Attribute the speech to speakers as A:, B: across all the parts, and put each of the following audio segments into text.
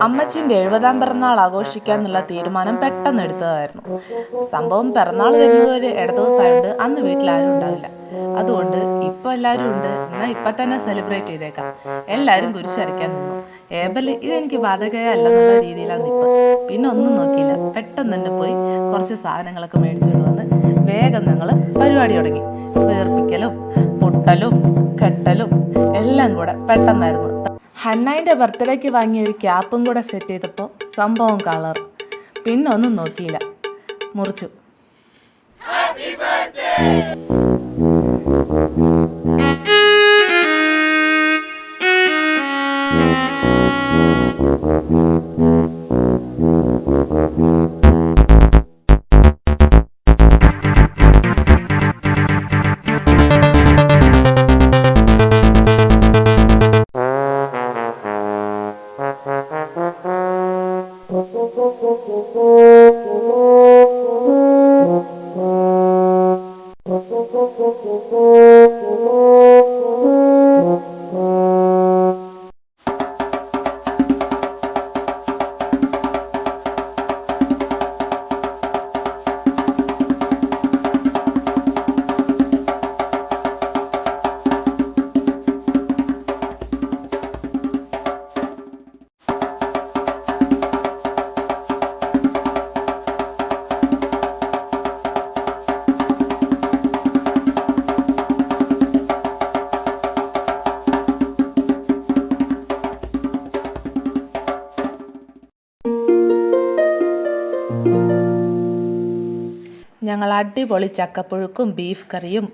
A: അമ്മച്ചിൻ്റെ 70ാം പിറന്നാൾ ആഘോഷിക്കാന്നുള്ള തീരുമാനം പെട്ടെന്ന് എടുത്തതായിരുന്നു. സംഭവം പിറന്നാൾ വരുന്നത് ഒരു ഇടദിവസമായതുകൊണ്ട് അന്ന് വീട്ടിലാരും ഉണ്ടാവില്ല. അതുകൊണ്ട് ഇപ്പോൾ എല്ലാവരും ഉണ്ട്, എന്നാൽ ഇപ്പം തന്നെ സെലിബ്രേറ്റ് ചെയ്തേക്കാം. എല്ലാവരും കുരിശരയ്ക്കാൻ നിന്നു. ഏബൽ ഇതെനിക്ക് ബാധകമേ അല്ലെന്നുള്ള രീതിയിലാണ് നിൽപ്പ്. പിന്നെ ഒന്നും നോക്കിയില്ല, പെട്ടെന്ന് തന്നെ പോയി കുറച്ച് സാധനങ്ങളൊക്കെ മേടിച്ചുകൊണ്ട് വന്ന് വേഗം ഞങ്ങൾ പരിപാടി തുടങ്ങി. വേർപ്പിക്കലും പൊട്ടലും കെട്ടലും എല്ലാം കൂടെ പെട്ടെന്നായിരുന്നു. ഹന്നൈൻ്റെ ബർത്ത്ഡേക്ക് വാങ്ങിയ ഒരു ക്യാപ്പും കൂടെ സെറ്റ് ചെയ്തപ്പോൾ സംഭവം കളർ. പിന്നെ ഒന്നും നോക്കിയില്ല, മുറിച്ചു. ഞങ്ങൾ അടിപൊളി ചക്കപ്പുഴുക്കും ബീഫ് കറിയും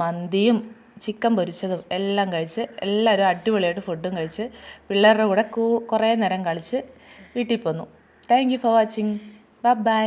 A: മന്തിയും ചിക്കൻ പൊരിച്ചതും എല്ലാം കഴിച്ച് എല്ലാവരും അടിപൊളിയായിട്ട് ഫുഡും കഴിച്ച് പിള്ളേരുടെ കൂടെ കുറേ നേരം കളിച്ച് വീട്ടിൽ പോന്നു. Thank you for watching. By.